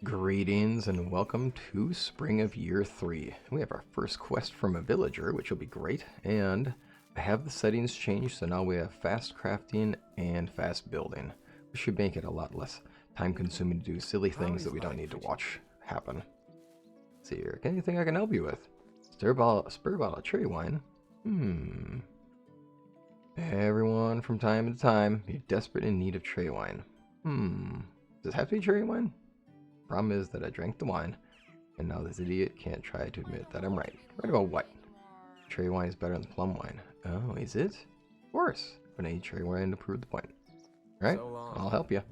Greetings and welcome to Spring of Year 3. We have our first quest from a villager, which will be great, and I have the settings changed, so now we have fast crafting and fast building, which should make it a lot less time consuming to do silly things that we don't need to watch happen. Let's see here, anything I can help you with? Spur bottle of cherry wine? Everyone from time to time, you're desperate in need of cherry wine. Does it have to be cherry wine? Problem is that I drank the wine, and now this idiot can't try to admit that I'm right. Right about what? Cherry wine is better than plum wine. Oh, is it? Of course. I'm gonna eat cherry wine to prove the point. Alright, I'll help you.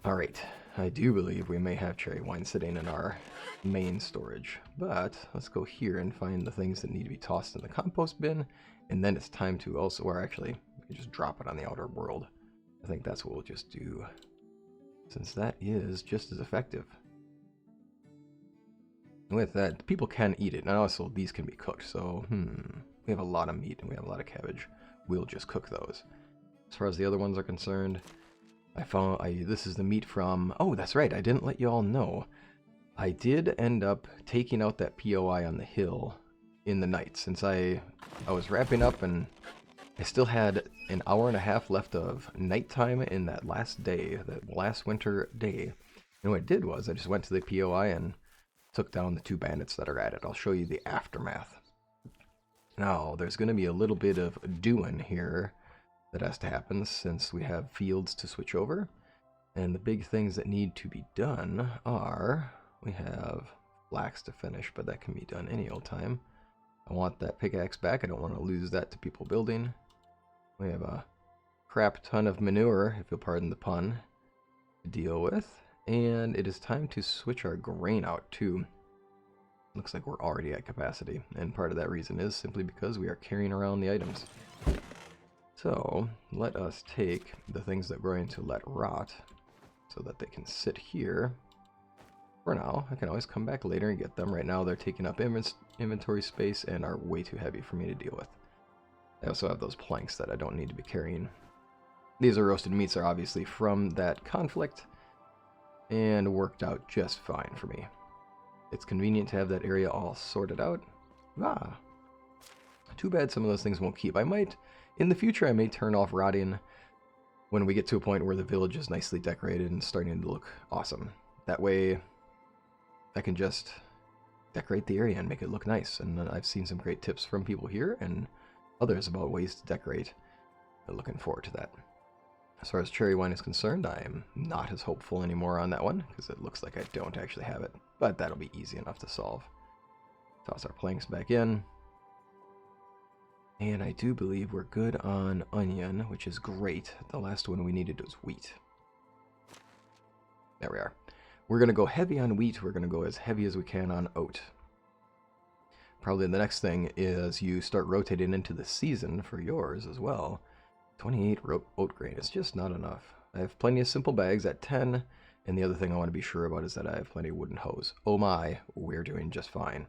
Alright, I do believe we may have cherry wine sitting in our main storage, but let's go here and find the things that need to be tossed in the compost bin, and then it's time to also, or actually, we can just drop it on the outer world. I think that's what we'll just do, since that is just as effective. And with that, people can eat it, and also these can be cooked, so we have a lot of meat and we have a lot of cabbage. We'll just cook those. As far as the other ones are concerned, this is the meat from, oh that's right, I didn't let you all know. I did end up taking out that POI on the hill in the night, since I was wrapping up and I still had an hour and a half left of nighttime in that last day, that last winter day. And what I did was I just went to the POI and took down the 2 bandits that are at it. I'll show you the aftermath. Now, there's going to be a little bit of doing here that has to happen since we have fields to switch over. And the big things that need to be done are, we have flax to finish, but that can be done any old time. I want that pickaxe back. I don't want to lose that to people building. We have a crap ton of manure, if you'll pardon the pun, to deal with. And it is time to switch our grain out too. Looks like we're already at capacity, and part of that reason is simply because we are carrying around the items. So let us take the things that we're going to let rot so that they can sit here for now. I can always come back later and get them. Right now they're taking up inventory space and are way too heavy for me to deal with. I also have those planks that I don't need to be carrying. These are roasted meats, are obviously from that conflict, and worked out just fine for me. It's convenient to have that area all sorted out. Too bad some of those things won't keep. In the future, I may turn off rotting when we get to a point where the village is nicely decorated and starting to look awesome. That way, I can just decorate the area and make it look nice. And I've seen some great tips from people here and others about ways to decorate. I'm looking forward to that. As far as cherry wine is concerned, I am not as hopeful anymore on that one, because it looks like I don't actually have it, but that'll be easy enough to solve. Toss our planks back in. And I do believe we're good on onion, which is great. The last one we needed was wheat. There we are. We're going to go heavy on wheat. We're going to go as heavy as we can on oat. Probably the next thing is you start rotating into the season for yours as well. 28 oat grain is just not enough. I have plenty of simple bags at 10, and the other thing I want to be sure about is that I have plenty of wooden hoes. Oh my, we're doing just fine.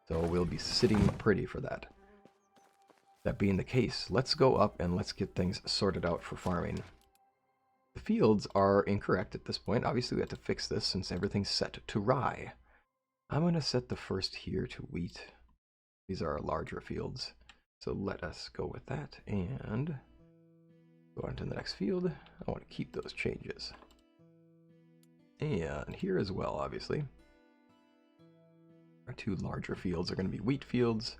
So we'll be sitting pretty for that. That being the case, let's go up and let's get things sorted out for farming. The fields are incorrect at this point. Obviously we have to fix this since everything's set to rye. I'm going to set the first here to wheat. These are our larger fields. So let us go with that and go on to the next field. I want to keep those changes. And here as well, obviously. Our 2 larger fields are going to be wheat fields.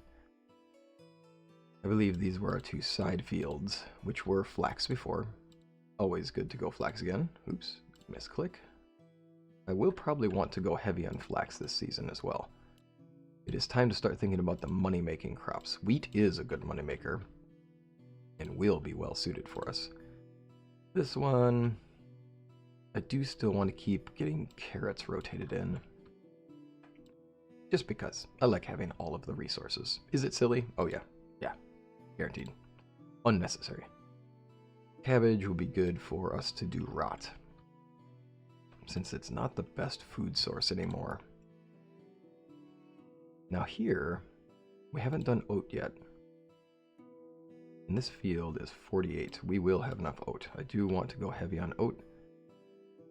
I believe these were our 2 side fields, which were flax before. Always good to go flax again. Oops, misclick. I will probably want to go heavy on flax this season as well. It is time to start thinking about the money-making crops. Wheat is a good moneymaker, and will be well suited for us. This one, I do still want to keep getting carrots rotated in. Just because I like having all of the resources. Is it silly? Oh yeah. Yeah. Guaranteed. Unnecessary. Cabbage will be good for us to do rot, since it's not the best food source anymore. Now here, we haven't done oat yet. And this field is 48. We will have enough oat. I do want to go heavy on oat.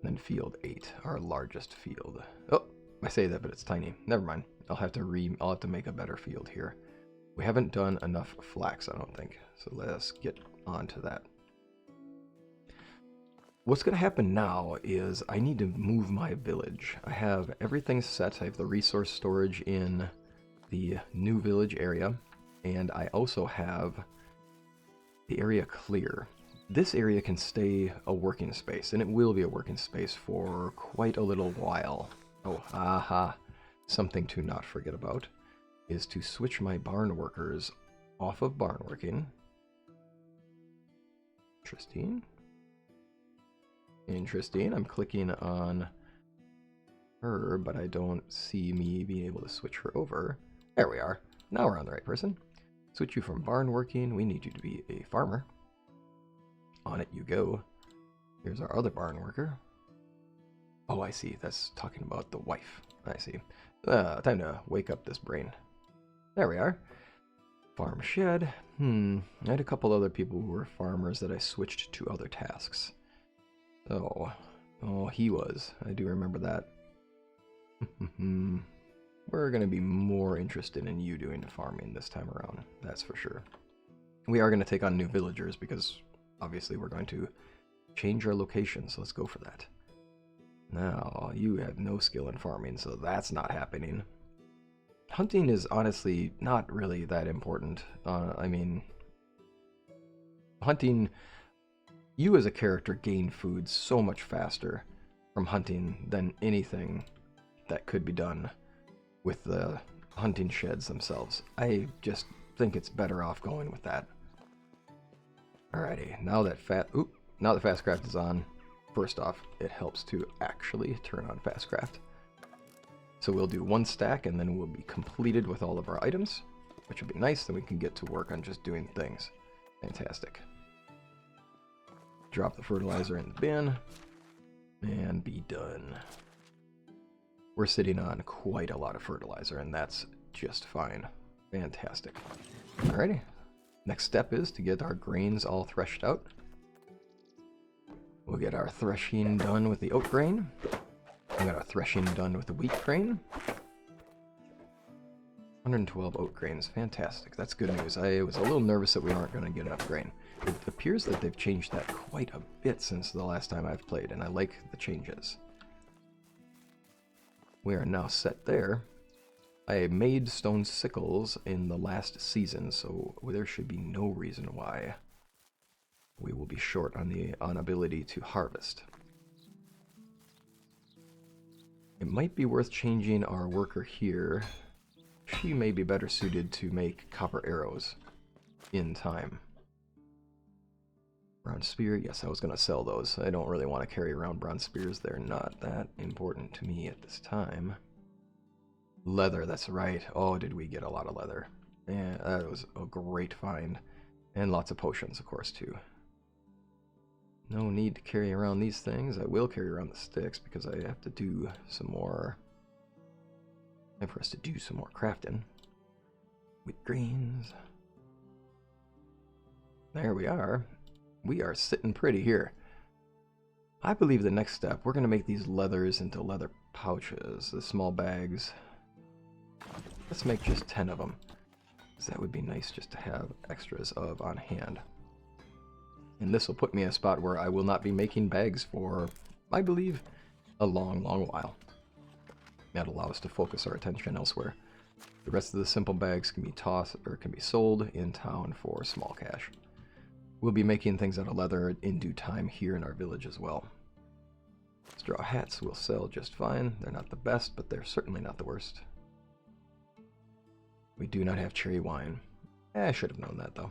then field 8, our largest field. Oh, I say that, but it's tiny. Never mind. I'll have to make a better field here. We haven't done enough flax, I don't think. So let's get on to that. What's going to happen now is I need to move my village. I have everything set. I have the resource storage in the new village area, and I also have the area clear. This area can stay a working space, and it will be a working space for quite a little while. Oh, aha. Something to not forget about is to switch my barn workers off of barn working. Interesting. Interesting. I'm clicking on her, but I don't see me being able to switch her over. There we are. Now we're on the right person. Switch you from barn working. We need you to be a farmer. On it you go. Here's our other barn worker. Oh, I see. That's talking about the wife. I see. Time to wake up this brain. There we are. Farm shed. I had a couple other people who were farmers that I switched to other tasks. Oh, he was. I do remember that. We're going to be more interested in you doing the farming this time around. That's for sure. We are going to take on new villagers because obviously we're going to change our location. So let's go for that. Now, you have no skill in farming, so that's not happening. Hunting is honestly not really that important. I mean, hunting... You as a character gain food so much faster from hunting than anything that could be done with the hunting sheds themselves. I just think it's better off going with that. Alrighty, now that Fastcraft is on, first off, it helps to actually turn on Fastcraft. So we'll do 1 stack and then we'll be completed with all of our items, which will be nice. Then we can get to work on just doing things. Fantastic. Drop the fertilizer in the bin, and be done. We're sitting on quite a lot of fertilizer, and that's just fine. Fantastic. Alrighty. Next step is to get our grains all threshed out. We'll get our threshing done with the oat grain. We got our threshing done with the wheat grain. 112 oat grains. Fantastic. That's good news. I was a little nervous that we aren't going to get enough grain. It appears that they've changed that quite a bit since the last time I've played, and I like the changes. We are now set there. I made stone sickles in the last season, so there should be no reason why we will be short on ability to harvest. It might be worth changing our worker here. She may be better suited to make copper arrows in time. Bronze spear, yes, I was going to sell those. I don't really want to carry around bronze spears. They're not that important to me at this time. Leather, that's right. Oh, did we get a lot of leather. Yeah, that was a great find. And lots of potions, of course, too. No need to carry around these things. I will carry around the sticks because I have to do some more... Time for us to do some more crafting. With greens. There we are. We are sitting pretty here. I believe the next step, we're going to make these leathers into leather pouches, the small bags. Let's make just 10 of them. Because that would be nice just to have extras of on hand. And this will put me in a spot where I will not be making bags for, I believe, a long, long while. That'll allow us to focus our attention elsewhere. The rest of the simple bags can be tossed or can be sold in town for small cash. We'll be making things out of leather in due time here in our village as well. Straw hats will sell just fine. They're not the best, but they're certainly not the worst. We do not have cherry wine. I should have known that, though.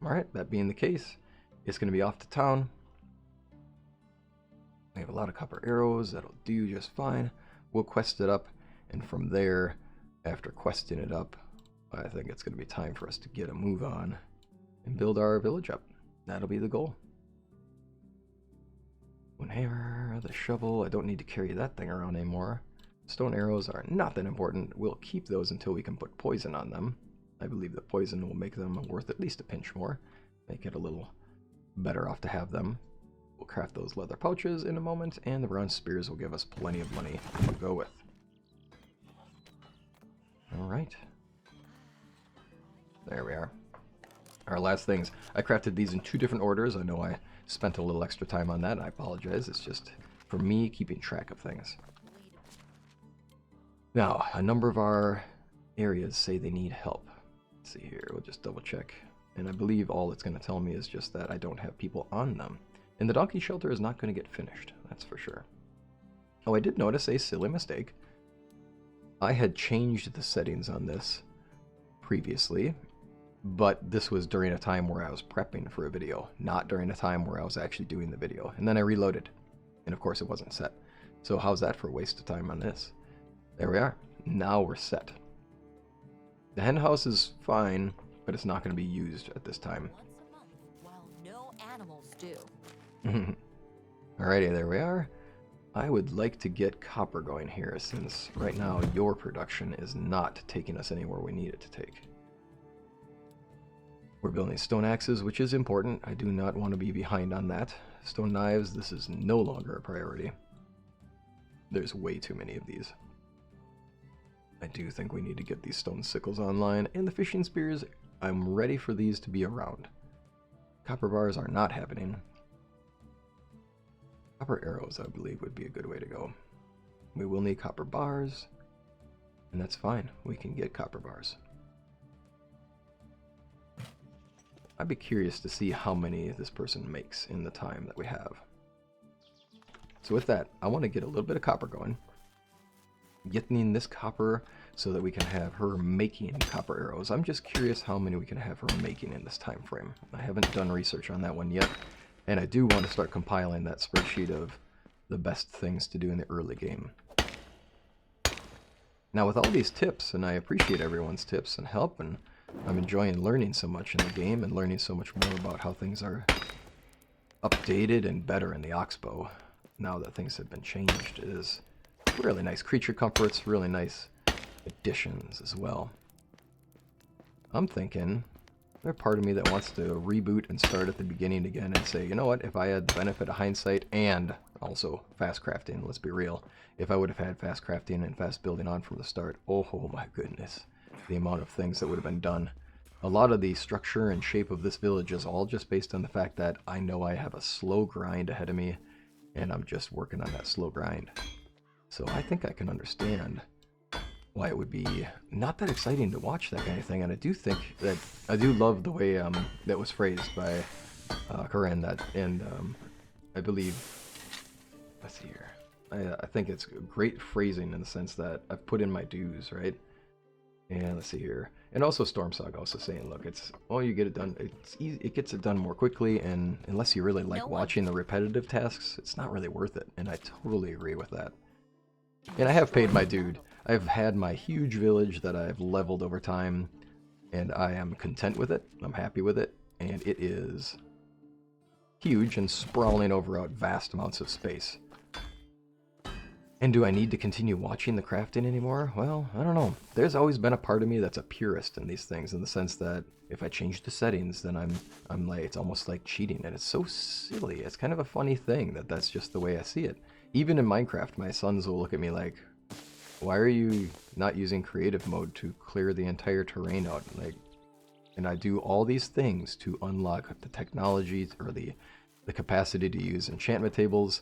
Alright, that being the case, it's going to be off to town. We have a lot of copper arrows. That'll do just fine. We'll quest it up, and from there, after questing it up, I think it's going to be time for us to get a move on and build our village up. That'll be the goal. One hammer, the shovel. I don't need to carry that thing around anymore. Stone arrows are not that important. We'll keep those until we can put poison on them. I believe the poison will make them worth at least a pinch more. Make it a little better off to have them. We'll craft those leather pouches in a moment, and the bronze spears will give us plenty of money to go with. Alright. There we are. Our last things. I crafted these in 2 different orders. I know I spent a little extra time on that, and I apologize. It's just, for me, keeping track of things. Now, a number of our areas say they need help. Let's see here. We'll just double check. And I believe all it's going to tell me is just that I don't have people on them. And the donkey shelter is not going to get finished. That's for sure. Oh, I did notice a silly mistake. I had changed the settings on this previously, but this was during a time where I was prepping for a video, not during a time where I was actually doing the video. And then I reloaded, and of course it wasn't set. So how's that for a waste of time on this? There we are. Now we're set. The hen house is fine, but it's not going to be used at this time. Once a month, while no animals do. Alrighty, there we are. I would like to get copper going here, since right now your production is not taking us anywhere we need it to take. We're building stone axes, which is important. I do not want to be behind on that. Stone knives, this is no longer a priority. There's way too many of these. I do think we need to get these stone sickles online, and the fishing spears, I'm ready for these to be around. Copper bars are not happening. Copper arrows, I believe, would be a good way to go. We will need copper bars, and that's fine. We can get copper bars. I'd be curious to see how many this person makes in the time that we have. So with that, I want to get a little bit of copper going. Getting this copper so that we can have her making copper arrows. I'm just curious how many we can have her making in this time frame. I haven't done research on that one yet. And I do want to start compiling that spreadsheet of the best things to do in the early game. Now with all these tips, and I appreciate everyone's tips and help, and I'm enjoying learning so much in the game and learning so much more about how things are updated and better in the Oxbow now that things have been changed. It is really nice creature comforts, really nice additions as well. I'm thinking there's part of me that wants to reboot and start at the beginning again and say, you know what, if I had the benefit of hindsight and also fast crafting, let's be real, if I would have had fast crafting and fast building on from the start, oh my goodness, the amount of things that would have been done. A lot of the structure and shape of this village is all just based on the fact that I know I have a slow grind ahead of me, and I'm just working on that slow grind. So I think I can understand why it would be not that exciting to watch that kind of thing, and I do think that I do love the way that was phrased by Corinne, that, and I believe, let's see here, I think it's great phrasing in the sense that I've put in my dues, right? And let's see here, and also Stormsog also saying, look, it's, well, you get it done, it's easy, it gets it done more quickly, and unless you really like watching the repetitive tasks, it's not really worth it, and I totally agree with that. And I have paid my dude. I've had my huge village that I've leveled over time, and I am content with it. I'm happy with it, and it is huge and sprawling over out vast amounts of space. And do I need to continue watching the crafting anymore? Well, I don't know. There's always been a part of me that's a purist in these things, in the sense that if I change the settings, then I'm like, it's almost like cheating, and it's so silly. It's kind of a funny thing that that's just the way I see it. Even in Minecraft, my sons will look at me like, why are you not using creative mode to clear the entire terrain out? Like, and I do all these things to unlock the technology or the capacity to use enchantment tables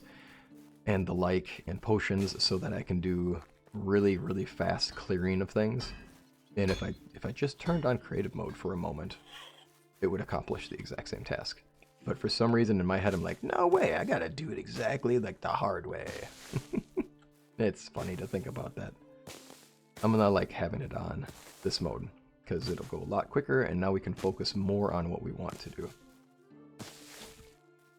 and the like, and potions, so that I can do really, really fast clearing of things. And if I just turned on creative mode for a moment, it would accomplish the exact same task. But for some reason in my head, I'm like, no way, I gotta do it exactly like the hard way. It's funny to think about that. I'm gonna like having it on this mode, because it'll go a lot quicker, and now we can focus more on what we want to do.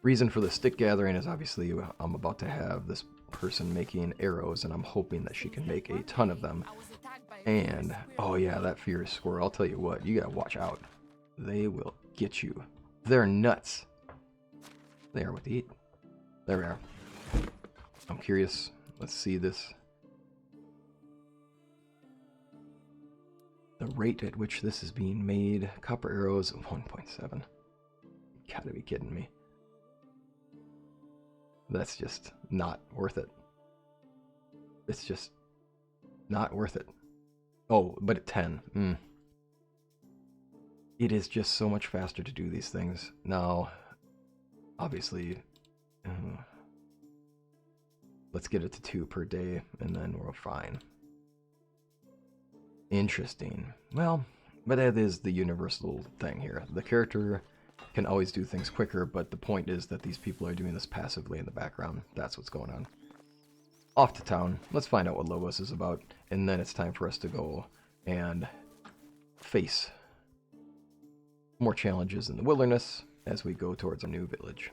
Reason for the stick gathering is obviously I'm about to have this person making arrows, and I'm hoping that she can make a ton of them. And, oh yeah, that fierce squirrel, I'll tell you what, you gotta watch out. They will get you. They're nuts. They are what they eat. There we are. I'm curious. Let's see this. The rate at which this is being made. Copper arrows, 1.7. Gotta be kidding me. That's just not worth it. It's just not worth it. Oh, but at 10. It is just so much faster to do these things. Now, obviously, let's get it to 2 per day, and then we're fine. Interesting. Well, but that is the universal thing here. The character can always do things quicker, but the point is that these people are doing this passively in the background. That's what's going on. Off to town. Let's find out what Lobos is about, and then it's time for us to go and face more challenges in the wilderness as we go towards a new village.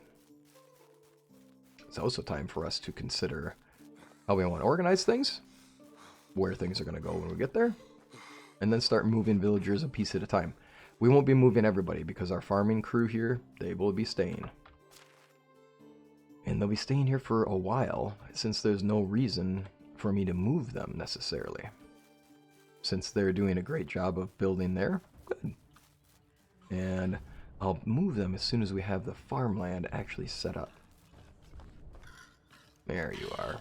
It's also time for us to consider how we want to organize things, where things are going to go when we get there, and then start moving villagers a piece at a time. We won't be moving everybody because our farming crew here, they will be staying. And they'll be staying here for a while, since there's no reason for me to move them necessarily. Since they're doing a great job of building there, good. And I'll move them as soon as we have the farmland actually set up. There you are.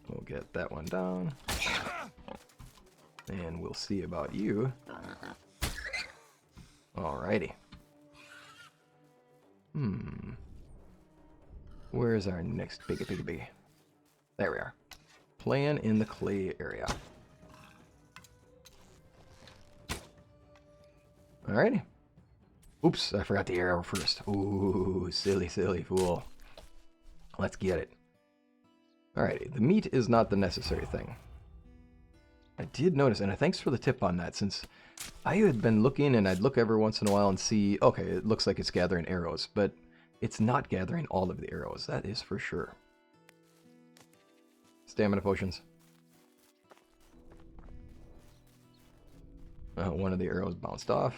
We'll get that one down. And we'll see about you. Alrighty. Where's our next biggie? There we are. Playing in the clay area. Alrighty. Oops, I forgot the arrow first. Ooh, silly fool. Let's get it. Alrighty, the meat is not the necessary thing. I did notice, and thanks for the tip on that, since I had been looking, and I'd look every once in a while and see, okay, it looks like it's gathering arrows, but it's not gathering all of the arrows, that is for sure. Stamina potions. One of the arrows bounced off.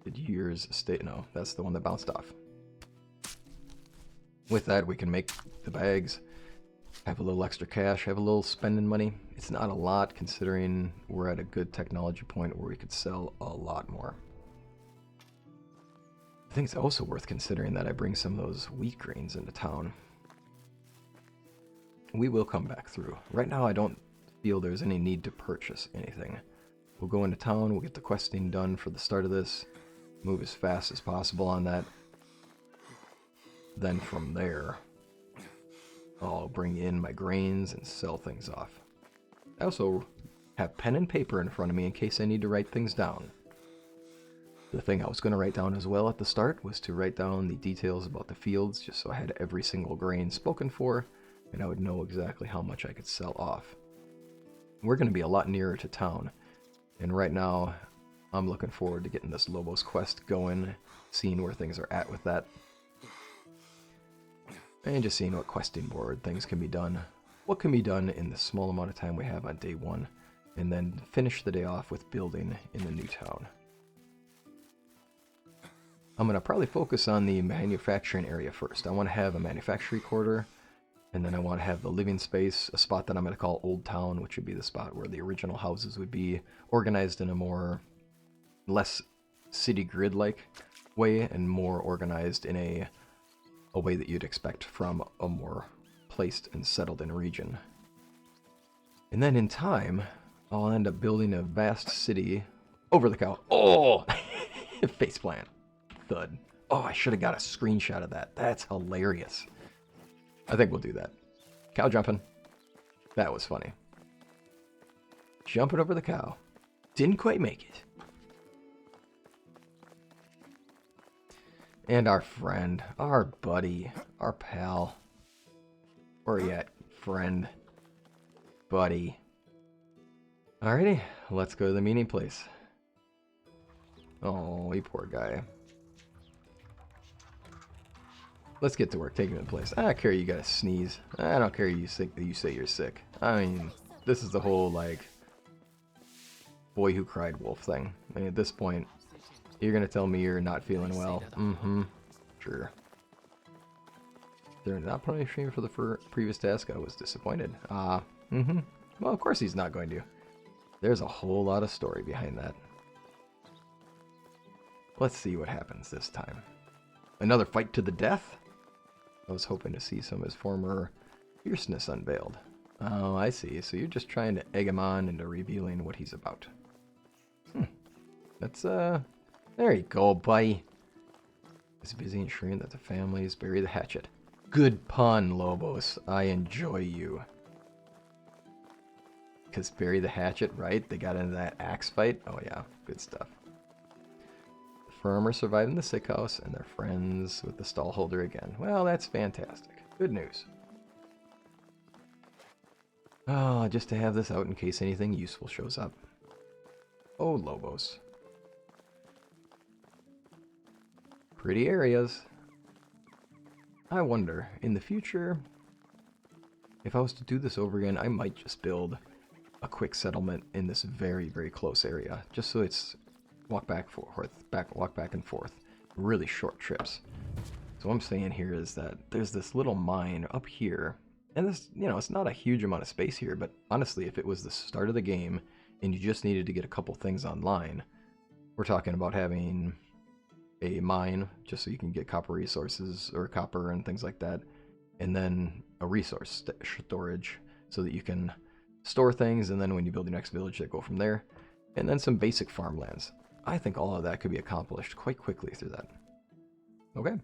Did yours stay? No, that's the one that bounced off. With that, we can make the bags, have a little extra cash, have a little spending money. It's not a lot considering we're at a good technology point where we could sell a lot more. I think it's also worth considering that I bring some of those wheat grains into town. We will come back through. Right now, I don't feel there's any need to purchase anything. We'll go into town, we'll get the questing done for the start of this, move as fast as possible on that. Then from there, I'll bring in my grains and sell things off. I also have pen and paper in front of me in case I need to write things down. The thing I was going to write down as well at the start was to write down the details about the fields, just so I had every single grain spoken for, and I would know exactly how much I could sell off. We're going to be a lot nearer to town, and right now I'm looking forward to getting this Lobos quest going, seeing where things are at with that, and just seeing what questing board things can be done, what can be done in the small amount of time we have on day one, and then finish the day off with building in the new town. I'm going to probably focus on the manufacturing area first. I want to have a manufacturing quarter, and then I want to have the living space, a spot that I'm going to call Old Town, which would be the spot where the original houses would be organized in a more, less city grid-like way, and more organized in a way that you'd expect from a more placed and settled in region. And then in time, I'll end up building a vast city over the cow. Oh! Faceplant. Thud. Oh, I should have got a screenshot of that. That's hilarious. I think we'll do that. Cow jumping. That was funny. Jumping over the cow. Didn't quite make it. And our friend, our buddy, our pal. Where are you at, friend? Buddy. Alrighty, let's go to the meeting place. Oh, you poor guy. Let's get to work, take him in place. I don't care you gotta sneeze. I don't care you sick that you say you're sick. I mean, this is the whole, like, boy who cried wolf thing. I mean, at this point, you're gonna tell me you're not feeling well. Mm-hmm. Sure. They're not punishing me for the previous task. I was disappointed. Mm-hmm. Well, of course he's not going to. There's a whole lot of story behind that. Let's see what happens this time. Another fight to the death? I was hoping to see some of his former fierceness unveiled. Oh, I see. So you're just trying to egg him on into revealing what he's about. That's, there you go, buddy. He's busy ensuring that the families bury the hatchet. Good pun, Lobos. I enjoy you. Because bury the hatchet, right? They got into that axe fight. Oh, yeah. Good stuff. The firm are surviving the sick house, and they're friends with the stallholder again. Well, that's fantastic. Good news. Oh, just to have this out in case anything useful shows up. Oh, Lobos. Pretty areas. I wonder, in the future, if I was to do this over again, I might just build a quick settlement in this very, very close area, just so it's walk back and forth, really short trips. So what I'm saying here is that there's this little mine up here, and this, you know, it's not a huge amount of space here, but honestly, if it was the start of the game and you just needed to get a couple things online, we're talking about having a mine just so you can get copper resources or copper and things like that, and then a resource storage so that you can store things, and then when you build your next village, they go from there, and then some basic farmlands. I think all of that could be accomplished quite quickly through that. Okay.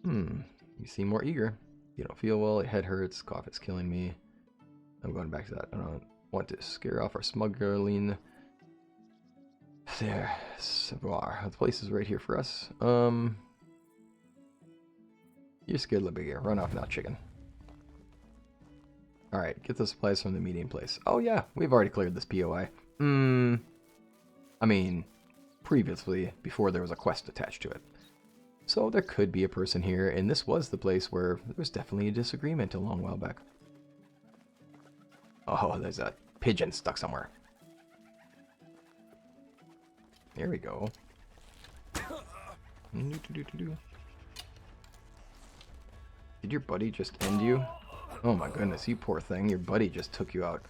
You seem more eager. You don't feel well, your head hurts, cough is killing me. I'm going back to that. I don't want to scare off our smuggling. There, Savoir. The place is right here for us. You're scared, little bigger. Run off now, chicken. Alright, get the supplies from the meeting place. Oh yeah, we've already cleared this POI. I mean, previously, before there was a quest attached to it. So there could be a person here, and this was the place where there was definitely a disagreement a long while back. Oh, there's a pigeon stuck somewhere. There we go. Did your buddy just end you? Oh my goodness, you poor thing. Your buddy just took you out.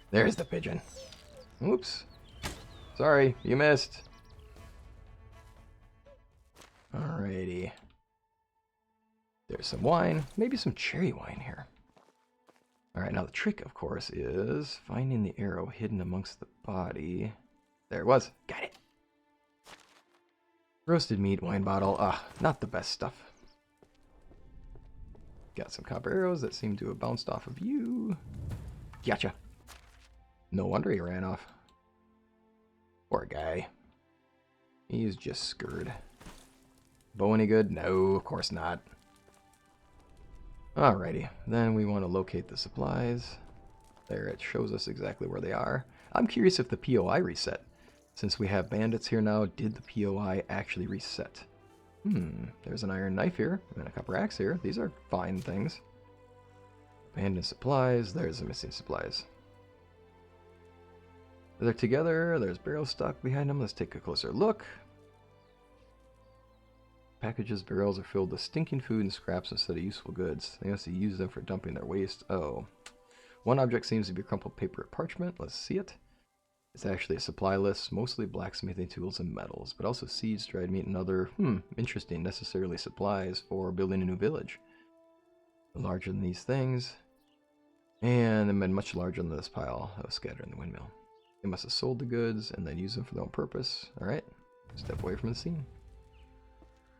There's the pigeon. Oops. Sorry, you missed. Alrighty. There's some wine. Maybe some cherry wine here. Alright, now the trick, of course, is finding the arrow hidden amongst the body. There it was. Got it. Roasted meat, wine bottle. Ah, not the best stuff. Got some copper arrows that seem to have bounced off of you. Gotcha. No wonder he ran off. Poor guy. He's just scurred. Bow any good? No, of course not. Alrighty, then we want to locate the supplies. There, it shows us exactly where they are. I'm curious if the POI reset. Since we have bandits here now, did the POI actually reset? There's an iron knife here, and a copper axe here. These are fine things. Abandoned supplies, there's the missing supplies. They're together, there's barrels stuck behind them. Let's take a closer look. Packages, barrels are filled with stinking food and scraps instead of useful goods. They must use them for dumping their waste. Oh. One object seems to be crumpled paper or parchment. Let's see it. It's actually a supply list, mostly blacksmithing tools and metals, but also seeds, dried meat, and other, interesting, necessarily supplies for building a new village. Larger than these things, and then much larger than this pile that was scattered in the windmill. They must have sold the goods and then used them for their own purpose. Alright, step away from the scene.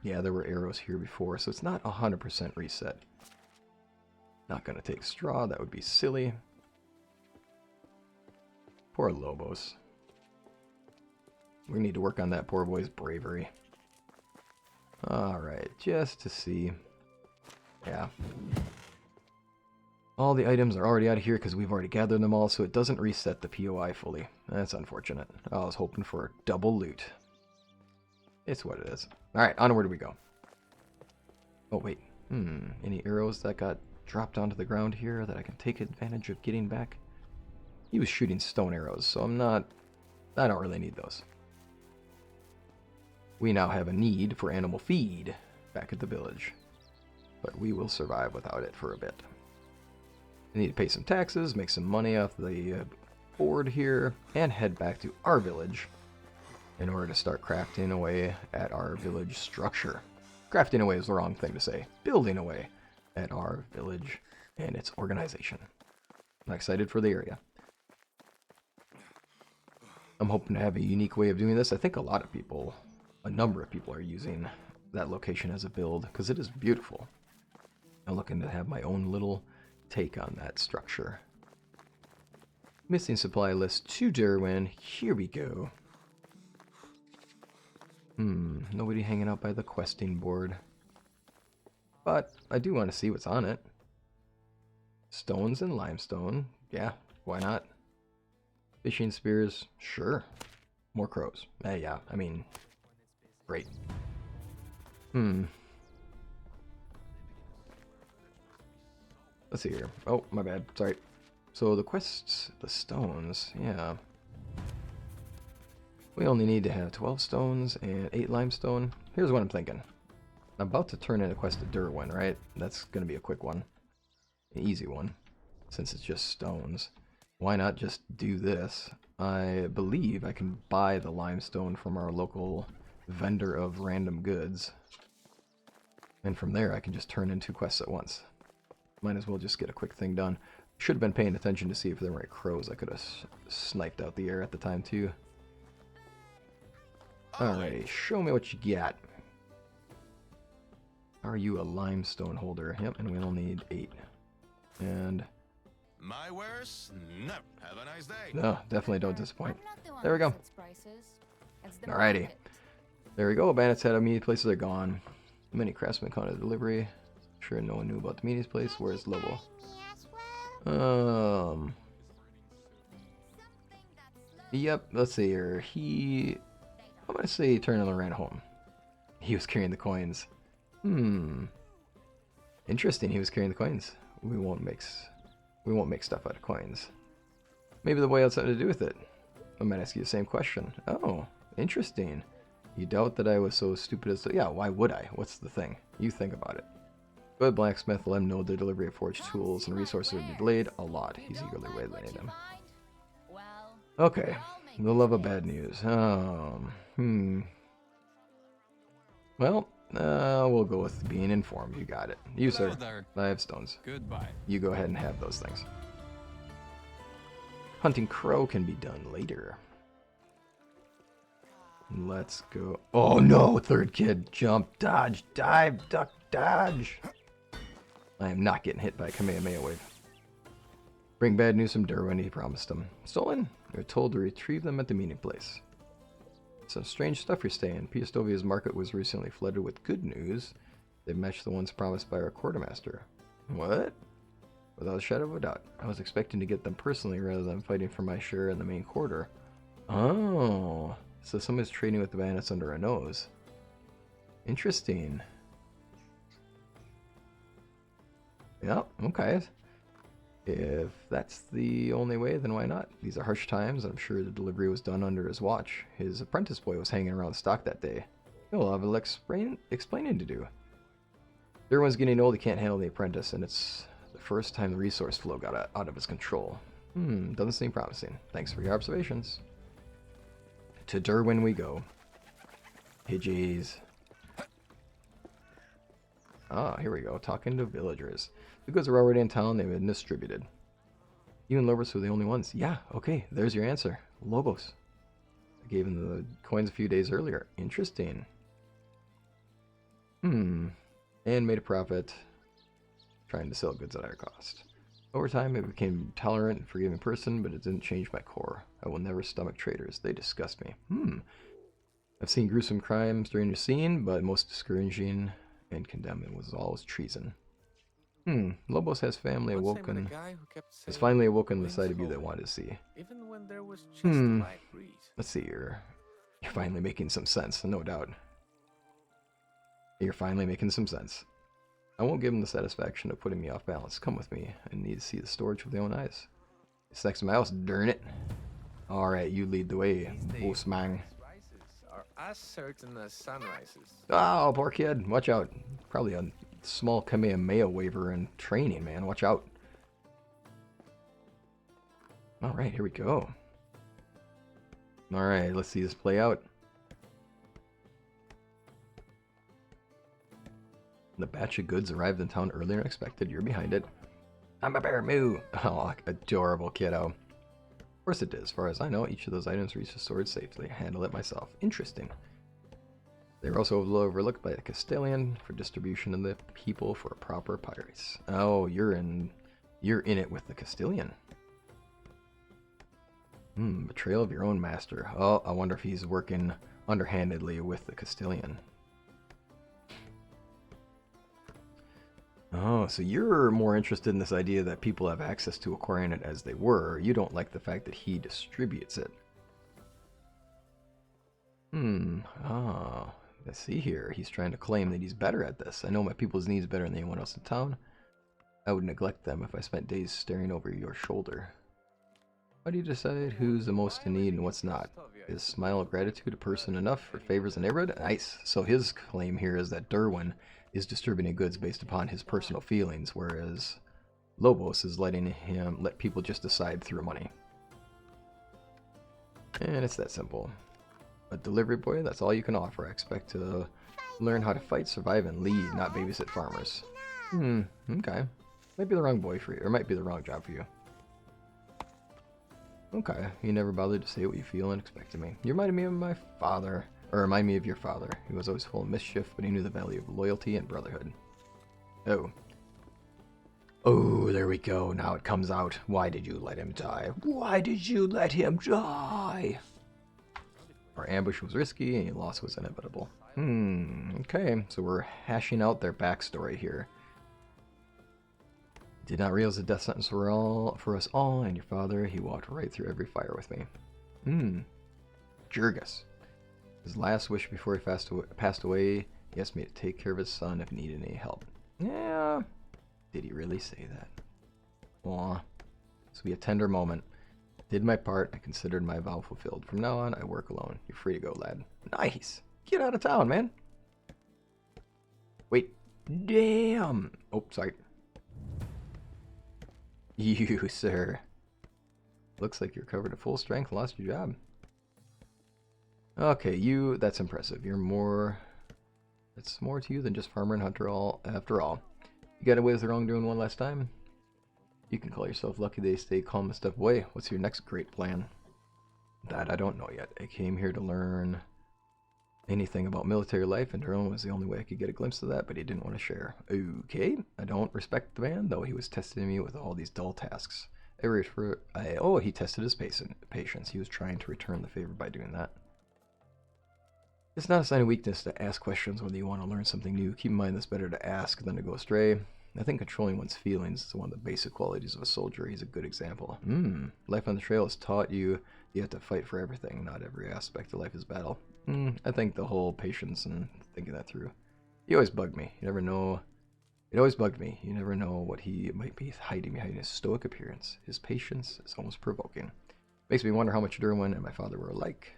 Yeah, there were arrows here before, so it's not 100% reset. Not gonna take straw, that would be silly. Poor Lobos. We need to work on that poor boy's bravery. Alright, just to see. Yeah. All the items are already out of here because we've already gathered them all, so it doesn't reset the POI fully. That's unfortunate. I was hoping for a double loot. It's what it is. Alright, onward we go. Oh, wait. Any arrows that got dropped onto the ground here that I can take advantage of getting back? He was shooting stone arrows, so I don't really need those. We now have a need for animal feed back at the village, but we will survive without it for a bit. I need to pay some taxes, make some money off the board here and head back to our village in order to start crafting away at our village structure. Crafting away is the wrong thing to say. Building away at our village and its organization. I'm excited for the area. I'm hoping to have a unique way of doing this. I think a number of people are using that location as a build because it is beautiful. I'm looking to have my own little take on that structure. Missing supply list to Derwin. Here we go. Nobody hanging out by the questing board. But I do want to see what's on it. Stones and limestone. Yeah, why not? Fishing spears. Sure. More crows. Yeah, I mean, great. Let's see here. Oh, my bad. Sorry. So the quests, the stones, yeah. We only need to have 12 stones and 8 limestone. Here's what I'm thinking. I'm about to turn in a quest to Derwin, right? That's going to be a quick one. An easy one. Since it's just stones. Why not just do this? I believe I can buy the limestone from our local vendor of random goods. And from there I can just turn in 2 quests at once. Might as well just get a quick thing done. Should have been paying attention to see if there were any crows. I could have sniped out the air at the time too. Alrighty, show me what you got. Are you a limestone holder? Yep, and we only need 8. And my wares? No. Have a nice day. no, definitely don't disappoint. There we go. Alrighty. There we go. Bandits head immediate places are gone. Many craftsmen caught a delivery. Sure no one knew about the meeting's place. Where's Lobo? Yep, let's see here. I'm gonna say he turned and ran home. He was carrying the coins. Interesting, he was carrying the coins. We won't make stuff out of coins. Maybe the boy had something to do with it. I might ask you the same question. Oh, interesting. You doubt that I was so stupid as to... Yeah, why would I? What's the thing? You think about it. Go ahead, blacksmith. Let him know the delivery of forged tools and resources are delayed a lot. He's eagerly waylaying them. Okay. The love of bad news. Well, we'll go with being informed. You got it. You, sir. I have stones. Goodbye. You go ahead and have those things. Hunting crow can be done later. Let's go. Oh no, third kid. Jump, dodge, dive, duck, dodge. I am not getting hit by a Kamehameha wave. Bring bad news from Derwin, he promised him. Stolen? You're told to retrieve them at the meeting place. Some strange stuff you're staying. Piastovia's market was recently flooded with good news. They matched the ones promised by our quartermaster. What? Without a shadow of a doubt. I was expecting to get them personally rather than fighting for my share in the main quarter. Oh, so somebody's trading with the bandits under our nose. Interesting. Yep, okay. If that's the only way, then why not? These are harsh times, and I'm sure the delivery was done under his watch. His apprentice boy was hanging around the stock that day. He'll have a little explaining to do. Everyone's getting old, he can't handle the apprentice, and it's the first time the resource flow got out of his control. Doesn't seem promising. Thanks for your observations. To Derwin we go. Hey, jeez. Ah, here we go. Talking to villagers. The goods are already in town. They've been distributed. You and Lobos were the only ones. Yeah, okay. There's your answer. Lobos. I gave him the coins a few days earlier. Interesting. And made a profit. Trying to sell goods at higher cost. Over time, I became a tolerant and forgiving person, but it didn't change my core. I will never stomach traitors. They disgust me. I've seen gruesome crimes during your scene, but most discouraging and condemning was always treason. Lobos has finally awoken the side of you that wanted to see. Even when there was just the right breeze. Let's see here. You're finally making some sense, no doubt. You're finally making some sense. I won't give him the satisfaction of putting me off balance. Come with me. I need to see the storage with my own eyes. It's next to my house, darn it. Alright, you lead the way, bossman. Are as certain as sunrises. Oh, poor kid. Watch out. Probably a small Kamehameha waver in training, man. Watch out. Alright, here we go. Alright, let's see this play out. The batch of goods arrived in town earlier than expected. You're behind it. I'm a bear, moo! Oh, adorable kiddo. Of course it did. As far as I know, each of those items reached the storage safely. I handle it myself. Interesting. They were also overlooked by the Castellan for distribution to the people for a proper price. Oh, you're in it with the Castellan. Betrayal of your own master. Oh, I wonder if he's working underhandedly with the Castellan. Oh, so you're more interested in this idea that people have access to acquiring it as they were. You don't like the fact that he distributes it. Let's see here. He's trying to claim that he's better at this. I know my people's needs better than anyone else in town. I would neglect them if I spent days staring over your shoulder. How do you decide who's the most in need and what's not? Is smile of gratitude a person enough for favors in neighborhood? Nice. So his claim here is that Derwin is distributing goods based upon his personal feelings, whereas Lobos is letting him let people just decide through money. And it's that simple. A delivery boy, that's all you can offer. I expect to learn how to fight, survive, and lead, not babysit farmers. Okay. Might be the wrong boy for you, or might be the wrong job for you. Okay, you never bothered to say what you feel and expected me. You reminded me of my father. Or remind me of your father. He was always full of mischief, but he knew the value of loyalty and brotherhood. Oh. Oh, there we go. Now it comes out. Why did you let him die? Why did you let him die? Our ambush was risky, and your loss was inevitable. Okay, so we're hashing out their backstory here. Did not realize the death sentence for us all, and your father, he walked right through every fire with me. Jurgis. His last wish before he passed away, he asked me to take care of his son if needed any help. Yeah. Did he really say that? Aw. This will be a tender moment. Did my part. I considered my vow fulfilled. From now on, I work alone. You're free to go, lad. Nice. Get out of town, man. Wait. Damn. Oh, sorry. You, sir. Looks like you're covered at full strength. Lost your job. Okay, you, that's impressive. That's more to you than just farmer and hunter after all. You got away with the wrongdoing one last time? You can call yourself lucky they stay calm and step away. What's your next great plan? That I don't know yet. I came here to learn anything about military life, and Durham was the only way I could get a glimpse of that, but he didn't want to share. Okay, I don't respect the man, though he was testing me with all these dull tasks. He tested his patience. He was trying to return the favor by doing that. It's not a sign of weakness to ask questions whether you want to learn something new. Keep in mind it's better to ask than to go astray. I think controlling one's feelings is one of the basic qualities of a soldier. He's a good example. Life on the trail has taught you have to fight for everything. Not every aspect of life is battle. I think the whole patience and thinking that through. He always bugged me. You never know. It always bugged me. You never know what he might be hiding behind his stoic appearance. His patience is almost provoking. Makes me wonder how much Derwin and my father were alike.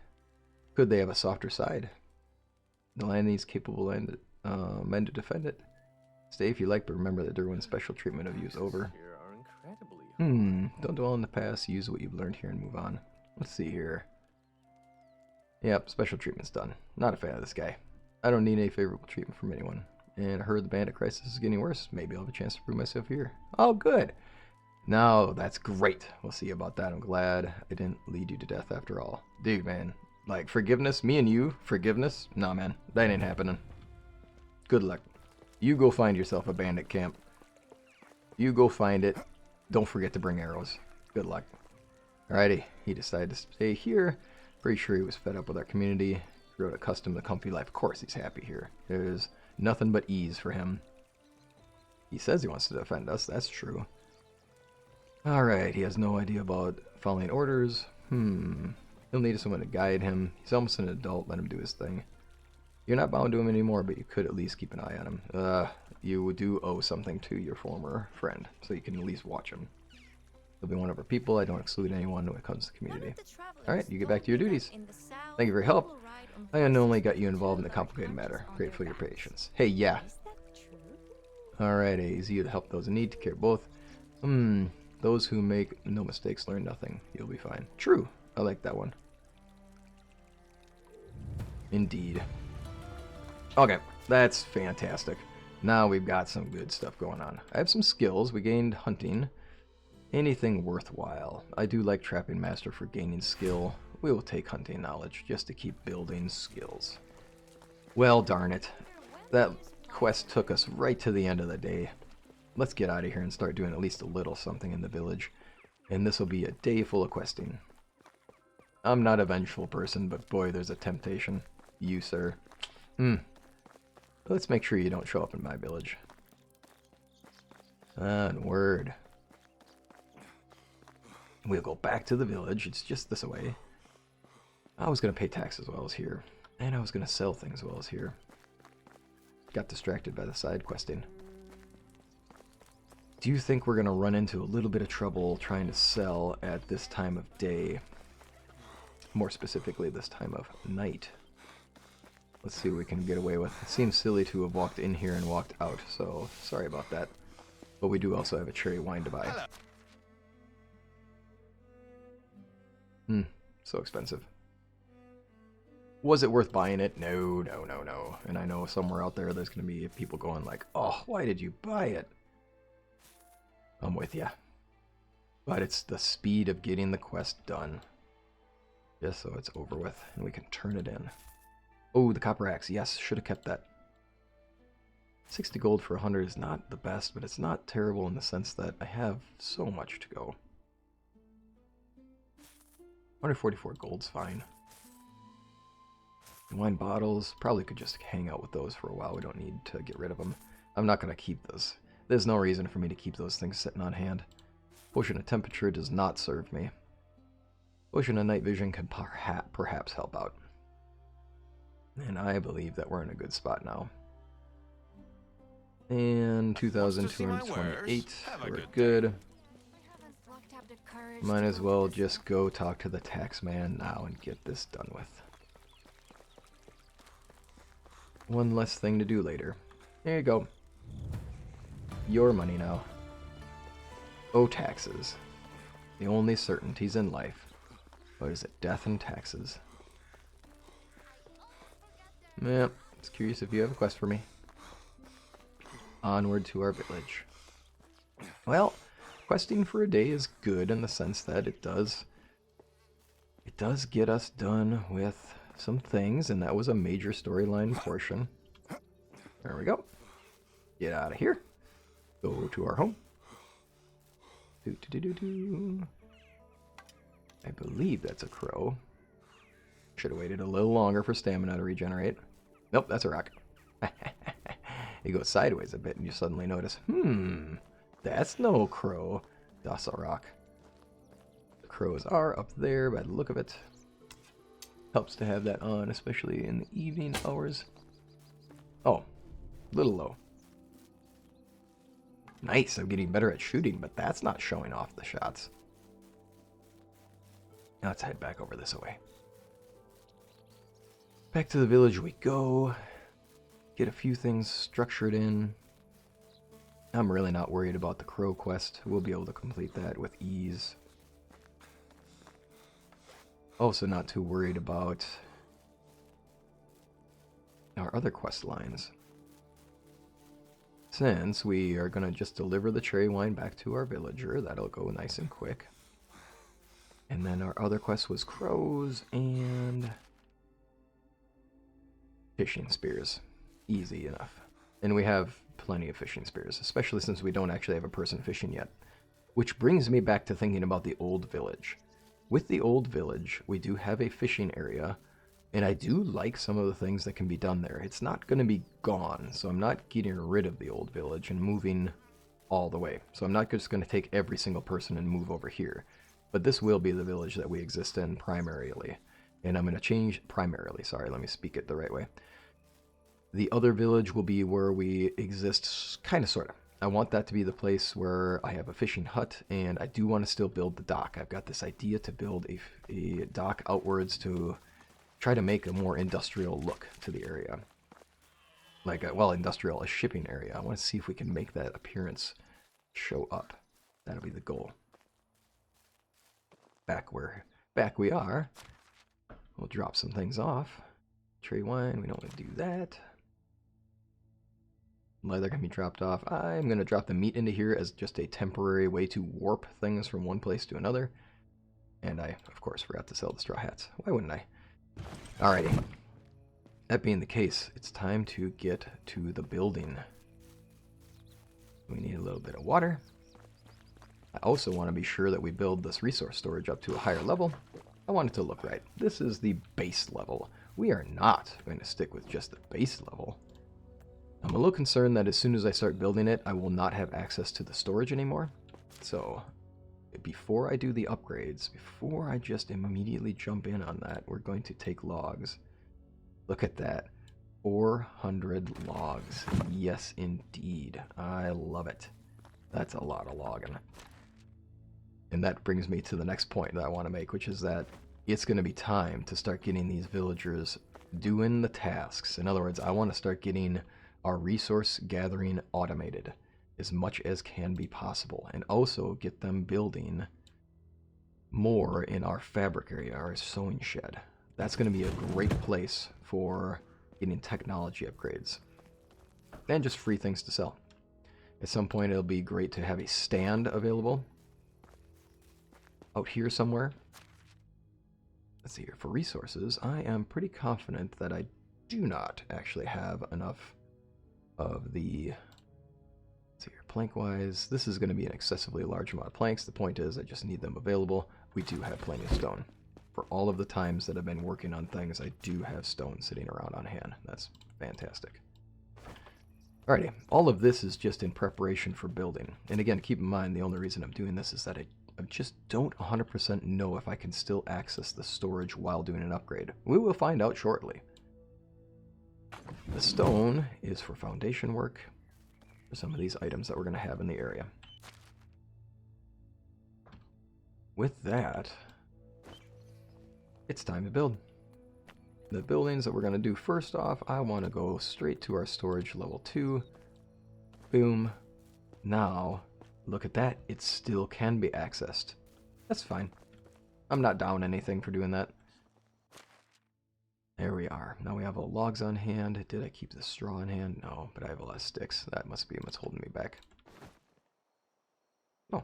Could they have a softer side? The land needs capable men to defend it. Stay if you like, but remember that Derwin's special treatment of you is over. Don't dwell in the past. Use what you've learned here and move on. Let's see here. Yep, special treatment's done. Not a fan of this guy. I don't need any favorable treatment from anyone. And I heard the bandit crisis is getting worse. Maybe I'll have a chance to prove myself here. Oh, good. No, that's great. We'll see about that. I'm glad I didn't lead you to death after all. Dude, man. Like, forgiveness? Me and you? Forgiveness? Nah, man. That ain't happening. Good luck. You go find yourself a bandit camp. You go find it. Don't forget to bring arrows. Good luck. Alrighty. He decided to stay here. Pretty sure he was fed up with our community. Grew accustomed to comfy life. Of course he's happy here. There's nothing but ease for him. He says he wants to defend us. That's true. Alright. He has no idea about following orders. He'll need someone to guide him. He's almost an adult. Let him do his thing. You're not bound to him anymore, but you could at least keep an eye on him. You do owe something to your former friend, so you can at least watch him. He'll be one of our people. I don't exclude anyone when it comes to the community. Alright, you get back to your duties. Thank you for your help. I unknowingly got you involved in a complicated matter. Grateful for your patience. Hey, yeah. Alright, easy to help those in need. Take care of both. Those who make no mistakes learn nothing. You'll be fine. True. I like that one. Indeed. Okay, that's fantastic. Now we've got some good stuff going on. I have some skills. We gained hunting. Anything worthwhile. I do like trapping master for gaining skill. We will take hunting knowledge just to keep building skills. Well, darn it. That quest took us right to the end of the day. Let's get out of here and start doing at least a little something in the village. And this will be a day full of questing. I'm not a vengeful person, but boy, there's a temptation. You, sir. Let's make sure you don't show up in my village. Onward. We'll go back to the village. It's just this way. I was going to pay tax as well as here. And I was going to sell things as well as here. Got distracted by the side questing. Do you think we're going to run into a little bit of trouble trying to sell at this time of day? More specifically, this time of night. Let's see what we can get away with. It seems silly to have walked in here and walked out, so sorry about that. But we do also have a cherry wine to buy. So expensive. Was it worth buying it? No, no, no, no. And I know somewhere out there there's going to be people going like, oh, why did you buy it? I'm with ya. But it's the speed of getting the quest done. Just so it's over with and we can turn it in. Oh, the copper axe. Yes, should have kept that. 60 gold for 100 is not the best, but it's not terrible in the sense that I have so much to go. 144 gold's fine. Wine bottles, probably could just hang out with those for a while. We don't need to get rid of them. I'm not going to keep those. There's no reason for me to keep those things sitting on hand. Potion of temperature does not serve me. Potion of night vision can perhaps help out. And I believe that we're in a good spot now. And 2,228, we're good. Might as well just go talk to the tax man now and get this done with. One less thing to do later. There you go. Your money now. Oh, taxes. The only certainties in life. What is it? Death and taxes. Yep. Just curious if you have a quest for me. Onward to our village. Well, questing for a day is good in the sense that it does get us done with some things, and that was a major storyline portion. There we go. Get out of here. Go to our home. I believe that's a crow. Should have waited a little longer for stamina to regenerate. Nope, that's a rock. It goes sideways a bit and you suddenly notice, that's no crow. That's a rock. The crows are up there by the look of it. Helps to have that on, especially in the evening hours. Oh, little low. Nice, I'm getting better at shooting, but that's not showing off the shots. Now let's head back over this way. Back to the village we go. Get a few things structured in. I'm really not worried about the crow quest. We'll be able to complete that with ease. Also not too worried about our other quest lines. Since we are going to just deliver the cherry wine back to our villager, that'll go nice and quick. And then our other quest was crows and fishing spears. Easy enough. And we have plenty of fishing spears, especially since we don't actually have a person fishing yet. Which brings me back to thinking about the old village. With the old village, we do have a fishing area, and I do like some of the things that can be done there. It's not going to be gone, so I'm not getting rid of the old village and moving all the way. So I'm not just going to take every single person and move over here. But this will be the village that we exist in primarily. And I'm going to change primarily. Sorry, let me speak it the right way. The other village will be where we exist, kind of, sort of. I want that to be the place where I have a fishing hut, and I do want to still build the dock. I've got this idea to build a dock outwards to try to make a more industrial look to the area. Like, industrial, a shipping area. I want to see if we can make that appearance show up. That'll be the goal. back we are. We'll drop some things off. Tree wine, we don't want to do that. Leather can be dropped off. I'm going to drop the meat into here as just a temporary way to warp things from one place to another. And I, of course, forgot to sell the straw hats. Why wouldn't I? Alrighty. That being the case, it's time to get to the building. We need a little bit of water. I also want to be sure that we build this resource storage up to a higher level. I want it to look right. This is the base level. We are not going to stick with just the base level. I'm a little concerned that as soon as I start building it, I will not have access to the storage anymore. So, before I do the upgrades, before I just immediately jump in on that, we're going to take logs. Look at that. 400 logs. Yes, indeed. I love it. That's a lot of logging. And that brings me to the next point that I want to make, which is that it's going to be time to start getting these villagers doing the tasks. In other words, I want to start getting our resource gathering automated as much as can be possible, and also get them building more in our fabric area, our sewing shed. That's going to be a great place for getting technology upgrades and just free things to sell. At some point it'll be great to have a stand available out here somewhere. Let's see here, for resources, I am pretty confident that I do not actually have enough of the, let's see here, plank-wise, this is going to be an excessively large amount of planks. The point is, I just need them available. We do have plenty of stone. For all of the times that I've been working on things, I do have stone sitting around on hand. That's fantastic. Alrighty, all of this is just in preparation for building. And again, keep in mind, the only reason I'm doing this is that I just don't 100% know if I can still access the storage while doing an upgrade. We will find out shortly. The stone is for foundation work, for some of these items that we're going to have in the area. With that, it's time to build. The buildings that we're going to do first off, I want to go straight to our storage level 2. Boom. Now, look at that. It still can be accessed. That's fine. I'm not down anything for doing that. There we are. Now we have all logs on hand. Did I keep the straw on hand? No, but I have a lot of sticks. That must be what's holding me back. Oh,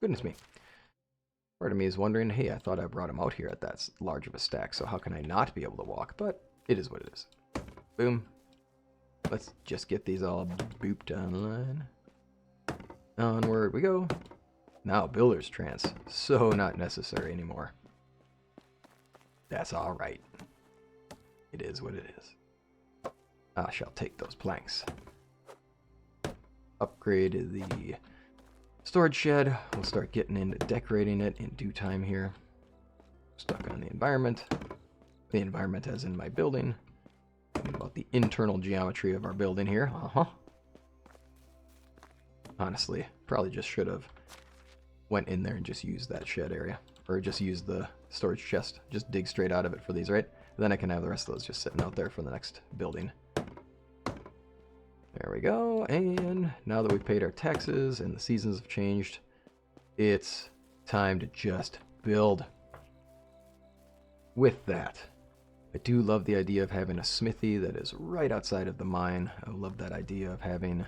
goodness me. Part of me is wondering, hey, I thought I brought him out here at that large of a stack, so how can I not be able to walk? But it is what it is. Boom. Let's just get these all booped online. Onward we go. Now builder's trance. So not necessary anymore. That's alright. It is what it is. I shall take those planks. Upgrade the storage shed. We'll start getting into decorating it in due time here. Stuck on the environment. The environment as in my building. Thinking about the internal geometry of our building here. Honestly, probably just should have went in there and just used that shed area. Or just used the storage chest. Just dig straight out of it for these, right? Then I can have the rest of those just sitting out there for the next building. There we go. And now that we've paid our taxes and the seasons have changed, it's time to just build. With that, I do love the idea of having a smithy that is right outside of the mine. I love that idea of having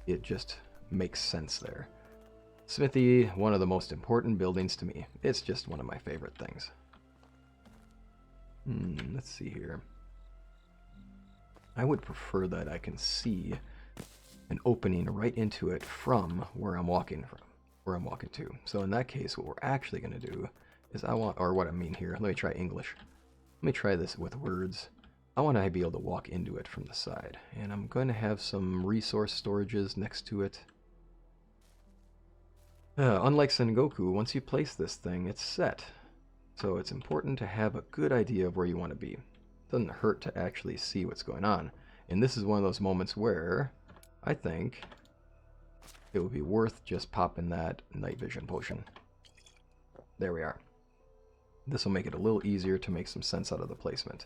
it just makes sense there. Smithy, one of the most important buildings to me. It's just one of my favorite things. Let's see here. I would prefer that I can see an opening right into it from where I'm walking to. So in that case, what we're actually going to do is what I mean here, let me try English. Let me try this with words. I want to be able to walk into it from the side. And I'm going to have some resource storages next to it. Unlike Sengoku, once you place this thing, it's set. So it's important to have a good idea of where you want to be. It doesn't hurt to actually see what's going on. And this is one of those moments where I think it would be worth just popping that night vision potion. There we are. This will make it a little easier to make some sense out of the placement.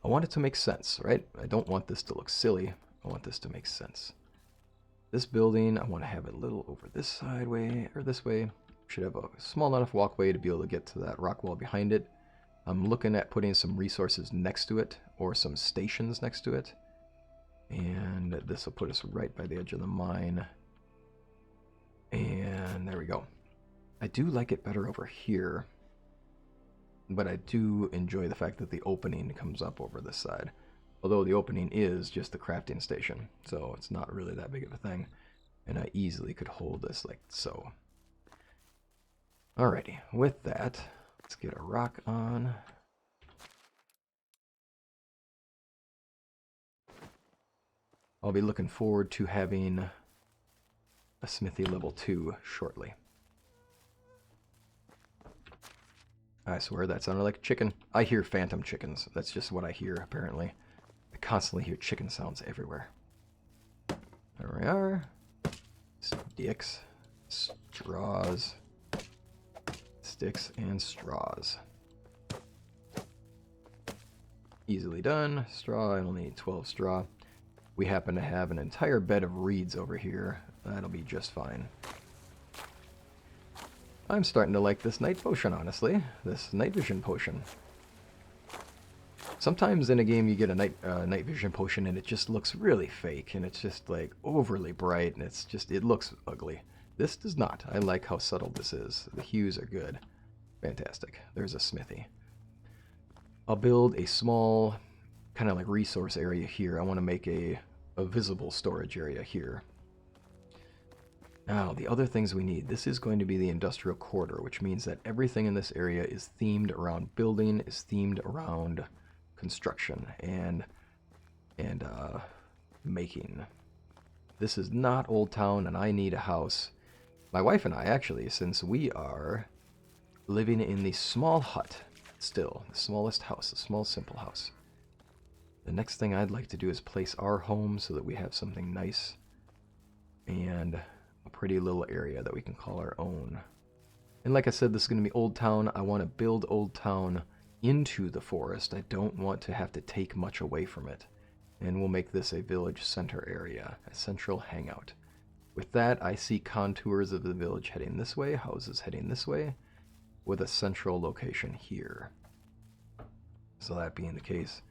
I want it to make sense, right? I don't want this to look silly. I want this to make sense. This building, I want to have it a little over this side way, or this way. should have a small enough walkway to be able to get to that rock wall behind it. I'm looking at putting some resources next to it, or some stations next to it. And this will put us right by the edge of the mine. And there we go. I do like it better over here, but I do enjoy the fact that the opening comes up over this side. Although the opening is just the crafting station, so it's not really that big of a thing. And I easily could hold this like so. Alrighty, with that, let's get a rock on. I'll be looking forward to having a smithy level 2 shortly. I swear that sounded like a chicken. I hear phantom chickens. That's just what I hear, apparently. I constantly hear chicken sounds everywhere. There we are. Sticks, straws, sticks and straws. Easily done. Straw, I only need 12 straw. We happen to have an entire bed of reeds over here. That'll be just fine. I'm starting to like this night potion, honestly. This night vision potion. Sometimes in a game you get a night vision potion and it just looks really fake, and it's just like overly bright, and it looks ugly. This does not. I like how subtle this is. The hues are good. Fantastic. There's a smithy. I'll build a small kind of like resource area here. I want to make a visible storage area here. Now, the other things we need. This is going to be the industrial quarter, which means that everything in this area is themed around building, is themed around construction, and making. This is not Old Town, and I need a house. My wife and I, actually, since we are living in the small hut, still, the smallest house, a small, simple house. The next thing I'd like to do is place our home so that we have something nice and a pretty little area that we can call our own. And like I said, this is going to be Old Town. I want to build Old Town into the forest. I don't want to have to take much away from it. And we'll make this a village center area, a central hangout. With that, I see contours of the village heading this way, houses heading this way, with a central location here. So that being the case,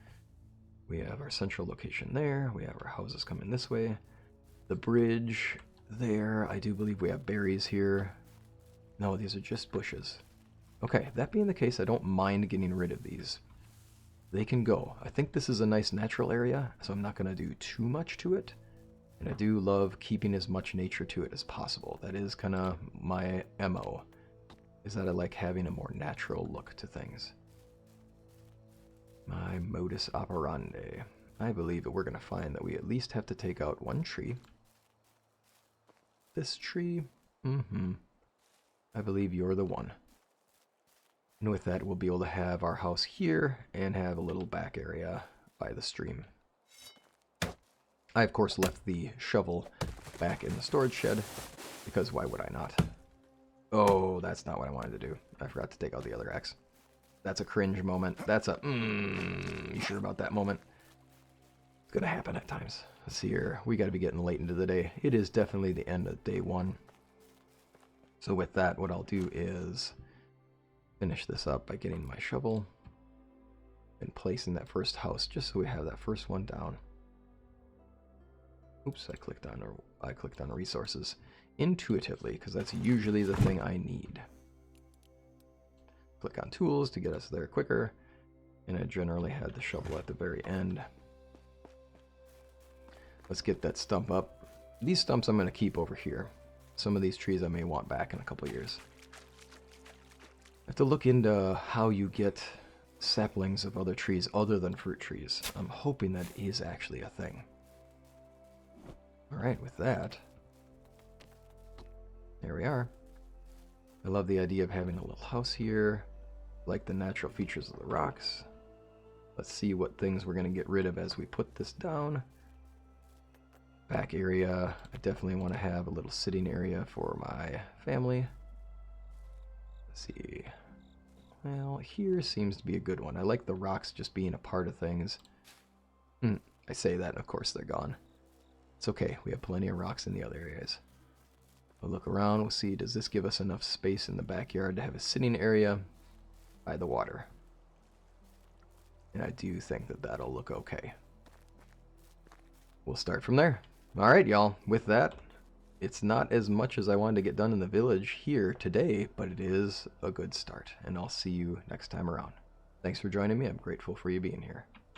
we have our central location there, we have our houses coming this way, the bridge there. I do believe we have berries here. No, these are just bushes. Okay, that being the case, I don't mind getting rid of these. They can go. I think this is a nice natural area, so I'm not going to do too much to it. And I do love keeping as much nature to it as possible. That is kind of my MO, is that I like having a more natural look to things. My modus operandi. I believe that we're going to find that we at least have to take out one tree. This tree? I believe you're the one. And with that, we'll be able to have our house here and have a little back area by the stream. I, of course, left the shovel back in the storage shed, because why would I not? Oh, that's not what I wanted to do. I forgot to take out the other axe. That's a cringe moment. That's a, you sure about that moment? It's gonna happen at times. Let's see here. We gotta be getting late into the day. It is definitely the end of day 1. So with that, what I'll do is finish this up by getting my shovel and placing that first house, just so we have that first one down. Oops, I clicked on resources intuitively, because that's usually the thing I need. Click on tools to get us there quicker, and I generally had the shovel at the very end. Let's get that stump up. These stumps I'm going to keep over here. Some of these trees I may want back in a couple years. I have to look into how you get saplings of other trees other than fruit trees. I'm hoping that is actually a thing. Alright, with that, there we are. I love the idea of having a little house here. Like the natural features of the rocks. Let's see what things we're going to get rid of as we put this down. Back area, I definitely want to have a little sitting area for my family. Let's see. Well, here seems to be a good one. I like the rocks just being a part of things. I say that, and of course they're gone. It's okay, we have plenty of rocks in the other areas. We'll look around, we'll see, does this give us enough space in the backyard to have a sitting area by the water? And I do think that that'll look okay. We'll start from there. Alright, y'all, with that, it's not as much as I wanted to get done in the village here today, but it is a good start, and I'll see you next time around. Thanks for joining me. I'm grateful for you being here.